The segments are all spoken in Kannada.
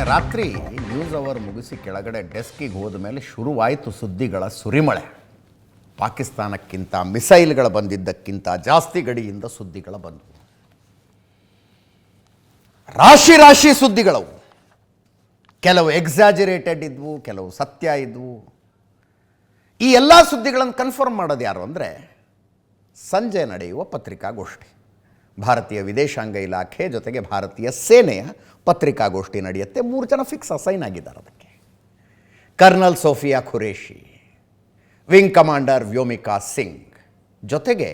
ರಾತ್ರಿ ನ್ಯೂಸ್ ಅವರ್ ಮುಗಿಸಿ ಕೆಳಗಡೆ ಡೆಸ್ಕಿಗೆ ಹೋದ ಮೇಲೆ ಶುರುವಾಯಿತು ಸುದ್ದಿಗಳ ಸುರಿಮಳೆ. ಪಾಕಿಸ್ತಾನಕ್ಕಿಂತ ಮಿಸೈಲ್ಗಳು ಬಂದಿದ್ದಕ್ಕಿಂತ ಜಾಸ್ತಿ ಗಡಿಯಿಂದ ಸುದ್ದಿಗಳ ಬಂದವು. ರಾಶಿ ರಾಶಿ ಸುದ್ದಿಗಳವು. ಕೆಲವು ಎಕ್ಸಾಜರೇಟೆಡ್ ಇದ್ವು, ಕೆಲವು ಸತ್ಯ ಇದ್ವು. ಈ ಎಲ್ಲ ಸುದ್ದಿಗಳನ್ನು ಕನ್ಫರ್ಮ್ ಮಾಡೋದು ಯಾರು ಅಂದರೆ ಸಂಜೆ ನಡೆಯುವ ಪತ್ರಿಕಾಗೋಷ್ಠಿ. ಭಾರತೀಯ ವಿದೇಶಾಂಗ ಇಲಾಖೆ ಜೊತೆಗೆ ಭಾರತೀಯ ಸೇನೆಯ ಪತ್ರಿಕಾಗೋಷ್ಠಿ ನಡೆಯುತ್ತೆ. 3 ಜನ ಫಿಕ್ಸ್ ಅಸೈನ್ ಆಗಿದ್ದಾರೆ ಅದಕ್ಕೆ. Colonel Sofiya Qureshi, wing commander Vyomika Singh, ಜೊತೆಗೆ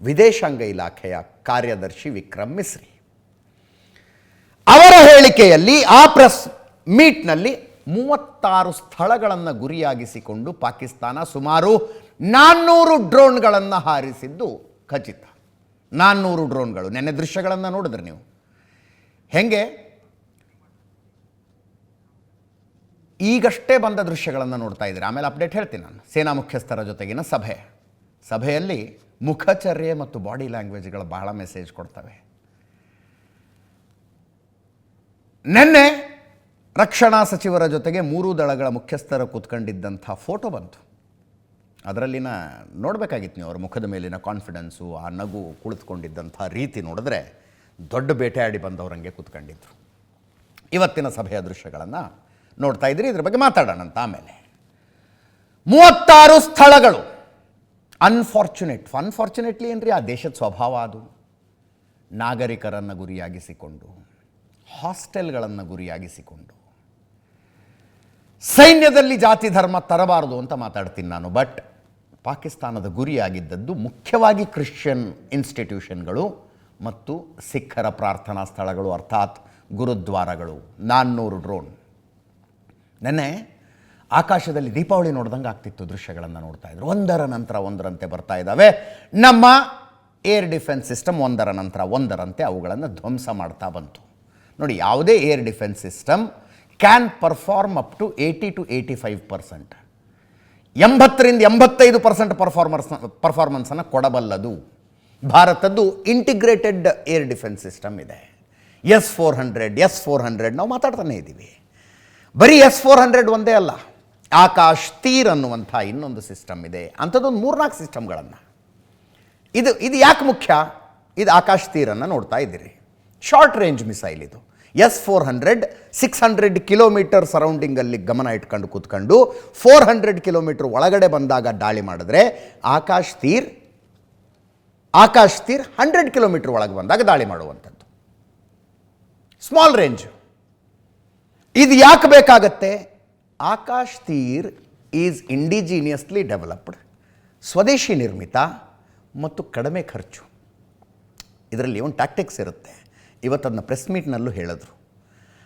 ವಿದೇಶಾಂಗ ಇಲಾಖೆಯ ಕಾರ್ಯದರ್ಶಿ ವಿಕ್ರಮ್ ಮಿಸ್ರಿ. ಅವರ ಹೇಳಿಕೆಯಲ್ಲಿ ಆ ಪ್ರೆಸ್ ಮೀಟ್ನಲ್ಲಿ 36 ಸ್ಥಳಗಳನ್ನು ಗುರಿಯಾಗಿಸಿಕೊಂಡು ಪಾಕಿಸ್ತಾನ ಸುಮಾರು 400 ಡ್ರೋನ್ಗಳನ್ನು ಹಾರಿಸಿದ್ದು ಖಚಿತ. 400 ಡ್ರೋನ್ಗಳು. ನೆನ್ನೆ ದೃಶ್ಯಗಳನ್ನು ನೋಡಿದ್ರಿ ನೀವು. ಹೆಂಗೆ ಈಗಷ್ಟೇ ಬಂದ ದೃಶ್ಯಗಳನ್ನು ನೋಡ್ತಾ ಇದ್ದೀರಿ. ಆಮೇಲೆ ಅಪ್ಡೇಟ್ ಹೇಳ್ತೀನಿ ನಾನು. ಸೇನಾ ಮುಖ್ಯಸ್ಥರ ಜೊತೆಗಿನ ಸಭೆಯಲ್ಲಿ ಮುಖಚರ್ಯೆ ಮತ್ತು ಬಾಡಿ ಲ್ಯಾಂಗ್ವೇಜ್ಗಳು ಬಹಳ ಮೆಸೇಜ್ ಕೊಡ್ತವೆ. ನಿನ್ನೆ ರಕ್ಷಣಾ ಸಚಿವರ ಜೊತೆಗೆ 3 ದಳಗಳ ಮುಖ್ಯಸ್ಥರ ಕೂತ್ಕೊಂಡಿದ್ದಂಥ ಫೋಟೋ ಬಂತು. ಅದರಲ್ಲಿನ ನೋಡಬೇಕಾಗಿತ್ತು ನೀವು. ಅವರ ಮುಖದ ಮೇಲಿನ ಕಾನ್ಫಿಡೆನ್ಸು, ಆ ನಗು, ಕುಳಿತುಕೊಂಡಿದ್ದಂಥ ರೀತಿ ನೋಡಿದ್ರೆ ದೊಡ್ಡ ಬೇಟೆಯಾಡಿ ಬಂದವರಂಗೆ ಕೂತ್ಕೊಂಡಿದ್ರು. ಇವತ್ತಿನ ಸಭೆಯ ದೃಶ್ಯಗಳನ್ನು ನೋಡ್ತಾ ಇದ್ರಿ. ಇದ್ರ ಬಗ್ಗೆ ಮಾತಾಡೋಣ ಅಂತ. ಆಮೇಲೆ 36 ಸ್ಥಳಗಳು. ಅನ್ಫಾರ್ಚುನೇಟ್ಲಿ ಏನ್ರಿ, ಆ ದೇಶದ ಸ್ವಭಾವ ಅದು. ನಾಗರಿಕರನ್ನು ಗುರಿಯಾಗಿಸಿಕೊಂಡು, ಹಾಸ್ಟೆಲ್ಗಳನ್ನು ಗುರಿಯಾಗಿಸಿಕೊಂಡು, ಸೈನ್ಯದಲ್ಲಿ ಜಾತಿ ಧರ್ಮ ತರಬಾರದು ಅಂತ ಮಾತಾಡ್ತೀನಿ ನಾನು. ಬಟ್ ಪಾಕಿಸ್ತಾನದ ಗುರಿಯಾಗಿದ್ದದ್ದು ಮುಖ್ಯವಾಗಿ ಕ್ರಿಶ್ಚಿಯನ್ ಇನ್ಸ್ಟಿಟ್ಯೂಷನ್ಗಳು ಮತ್ತು ಸಿಖ್ಖರ ಪ್ರಾರ್ಥನಾ ಸ್ಥಳಗಳು, ಅರ್ಥಾತ್ ಗುರುದ್ವಾರಗಳು. 400 ಡ್ರೋನ್. ನೆನ್ನೆ ಆಕಾಶದಲ್ಲಿ ದೀಪಾವಳಿ ನೋಡ್ದಂಗೆ ಆಗ್ತಿತ್ತು. ದೃಶ್ಯಗಳನ್ನು ನೋಡ್ತಾ ಇದ್ರು. ಒಂದರ ನಂತರ ಒಂದರಂತೆ ಬರ್ತಾ ಇದ್ದಾವೆ. ನಮ್ಮ ಏರ್ ಡಿಫೆನ್ಸ್ ಸಿಸ್ಟಮ್ ಒಂದರ ನಂತರ ಒಂದರಂತೆ ಅವುಗಳನ್ನು ಧ್ವಂಸ ಮಾಡ್ತಾ ಬಂತು. ನೋಡಿ, ಯಾವುದೇ air defence system can perform up to 80 to 85%. 80ರಿಂದ 85% ಪರ್ಫಾರ್ಮೆನ್ಸನ್ನು ಕೊಡಬಲ್ಲದು. ಭಾರತದ್ದು ಇಂಟಿಗ್ರೇಟೆಡ್ ಏರ್ ಡಿಫೆನ್ಸ್ ಸಿಸ್ಟಮ್ ಇದೆ. S-400 ನಾವು ಮಾತಾಡ್ತಾನೆ ಇದ್ದೀವಿ. ಬರೀ S-400 ಒಂದೇ ಅಲ್ಲ, ಆಕಾಶ್ ತೀರ್ ಅನ್ನುವಂಥ ಇನ್ನೊಂದು ಸಿಸ್ಟಮ್ ಇದೆ. ಅಂಥದ್ದೊಂದು 3-4 ಸಿಸ್ಟಮ್ಗಳನ್ನು. ಇದು ಯಾಕೆ ಮುಖ್ಯ? ಇದು ಆಕಾಶ್ ತೀರನ್ನು ನೋಡ್ತಾ ಇದ್ದೀರಿ. ಶಾರ್ಟ್ ರೇಂಜ್ ಮಿಸೈಲ್ ಇದು. S-400 600 ಕಿಲೋಮೀಟರ್ ಸರೌಂಡಿಂಗಲ್ಲಿ ಗಮನ ಇಟ್ಕೊಂಡು ಕೂತ್ಕೊಂಡು 400 ಕಿಲೋಮೀಟರ್ ಒಳಗಡೆ ಬಂದಾಗ ದಾಳಿ ಮಾಡಿದ್ರೆ, ಆಕಾಶ್ ತೀರ್ 100 ಕಿಲೋಮೀಟರ್ ಒಳಗೆ ಬಂದಾಗ ದಾಳಿ ಮಾಡುವಂಥದ್ದು. Small range. ಇದು ಯಾಕೆ ಬೇಕಾಗತ್ತೆ? ಆಕಾಶ್ ತೀರ್ ಈಸ್ ಇಂಡಿಜಿನಿಯಸ್ಲಿ ಡೆವಲಪ್ಡ್, ಸ್ವದೇಶಿ ನಿರ್ಮಿತ ಮತ್ತು ಕಡಿಮೆ ಖರ್ಚು. ಇದರಲ್ಲಿ ಒಂದು ಟ್ಯಾಕ್ಟಿಕ್ಸ್ ಇರುತ್ತೆ. ಇವತ್ತದನ್ನ ಪ್ರೆಸ್ ಮೀಟ್ನಲ್ಲೂ ಹೇಳಿದ್ರು.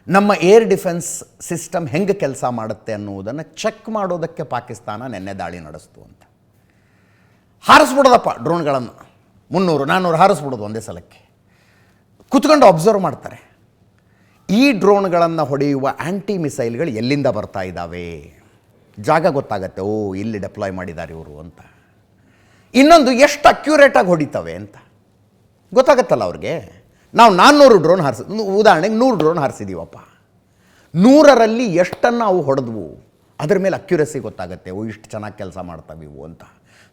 ನಮ್ಮ ಏರ್ ಡಿಫೆನ್ಸ್ ಸಿಸ್ಟಮ್ ಹೆಂಗೆ ಕೆಲಸ ಮಾಡುತ್ತೆ ಅನ್ನುವುದನ್ನು ಚೆಕ್ ಮಾಡೋದಕ್ಕೆ ಪಾಕಿಸ್ತಾನ ನಿನ್ನೆ ದಾಳಿ ನಡೆಸ್ತು ಅಂತ. ಹಾರಿಸ್ಬಿಡೋದಪ್ಪ ಡ್ರೋನ್ಗಳನ್ನು 300-400 ಹಾರಿಸ್ಬಿಡೋದು ಒಂದೇ ಸಲಕ್ಕೆ. ಕೂತ್ಕೊಂಡು ಅಬ್ಸರ್ವ್ ಮಾಡ್ತಾರೆ. ಈ ಡ್ರೋನ್ಗಳನ್ನು ಹೊಡೆಯುವ ಆ್ಯಂಟಿ ಮಿಸೈಲ್ಗಳು ಎಲ್ಲಿಂದ ಬರ್ತಾ ಇದ್ದಾವೆ, ಜಾಗ ಗೊತ್ತಾಗತ್ತೆ. ಓ, ಇಲ್ಲಿ ಡೆಪ್ಲಾಯ್ ಮಾಡಿದ್ದಾರೆ ಇವರು ಅಂತ. ಇನ್ನೊಂದು, ಎಷ್ಟು ಅಕ್ಯುರೇಟಾಗಿ ಹೊಡಿತವೆ ಅಂತ ಗೊತ್ತಾಗತ್ತಲ್ಲ ಅವ್ರಿಗೆ. ನಾವು 400 ಡ್ರೋನ್ ಉದಾಹರಣೆಗೆ 100 ಡ್ರೋನ್ ಹಾರಿಸಿದ್ದೀವಪ್ಪ. 100ರಲ್ಲಿ ಎಷ್ಟನ್ನು ಅವು ಹೊಡೆದ್ವು, ಅದ್ರ ಮೇಲೆ ಅಕ್ಯುರಸಿ ಗೊತ್ತಾಗುತ್ತೆ. ಓ, ಇಷ್ಟು ಚೆನ್ನಾಗಿ ಕೆಲಸ ಮಾಡ್ತವೆ ಇವು ಅಂತ.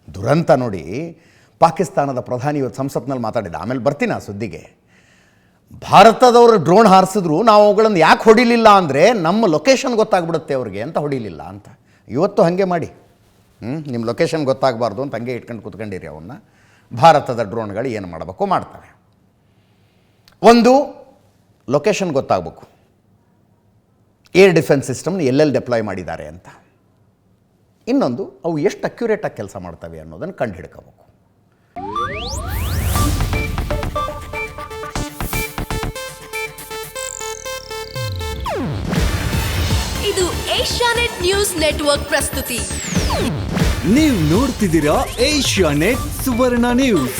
ದುರಂತ ನೋಡಿ. ಪಾಕಿಸ್ತಾನದ ಪ್ರಧಾನಿ ಇವತ್ತು ಸಂಸತ್ನಲ್ಲಿ ಮಾತಾಡಿದ. ಆಮೇಲೆ ಬರ್ತೀನಿ ಆ ಸುದ್ದಿಗೆ. ಭಾರತದವರು ಡ್ರೋನ್ ಹಾರಿಸಿದ್ರು, ನಾವು ಅವುಗಳನ್ನು ಯಾಕೆ ಹೊಡಿಲಿಲ್ಲ ಅಂದರೆ ನಮ್ಮ ಲೊಕೇಶನ್ ಗೊತ್ತಾಗ್ಬಿಡುತ್ತೆ ಅವ್ರಿಗೆ ಅಂತ ಹೊಡಿಲಿಲ್ಲ ಅಂತ. ಇವತ್ತು ಹಾಗೆ ಮಾಡಿ, ನಿಮ್ಮ ಲೊಕೇಶನ್ ಗೊತ್ತಾಗಬಾರ್ದು ಅಂತ ಹಂಗೆ ಇಟ್ಕೊಂಡು ಕೂತ್ಕೊಂಡಿರಿ ಅವನ್ನ. ಭಾರತದ ಡ್ರೋನ್ಗಳು ಏನು ಮಾಡಬೇಕು ಮಾಡ್ತವೆ. ಒಂದು, ಲೊಕೇಶನ್ ಗೊತ್ತಾಗಬೇಕು, ಏರ್ ಡಿಫೆನ್ಸ್ ಸಿಸ್ಟಮ್ನ ಎಲ್ಲೆಲ್ಲಿ ಡೆಪ್ಲಾಯ್ ಮಾಡಿದ್ದಾರೆ ಅಂತ. ಇನ್ನೊಂದು, ಅವು ಎಷ್ಟು ಅಕ್ಯುರೇಟಾಗಿ ಕೆಲಸ ಮಾಡ್ತವೆ ಅನ್ನೋದನ್ನು ಕಂಡು ಹಿಡ್ಕೋಬೇಕು. ಇದು ಏಷ್ಯಾನೆಟ್ ನ್ಯೂಸ್ ನೆಟ್ವರ್ಕ್ ಪ್ರಸ್ತುತಿ. ನೀವು ನೋಡ್ತಿದ್ದೀರಾ ಏಷ್ಯಾನೆಟ್ ಸುವರ್ಣ ನ್ಯೂಸ್.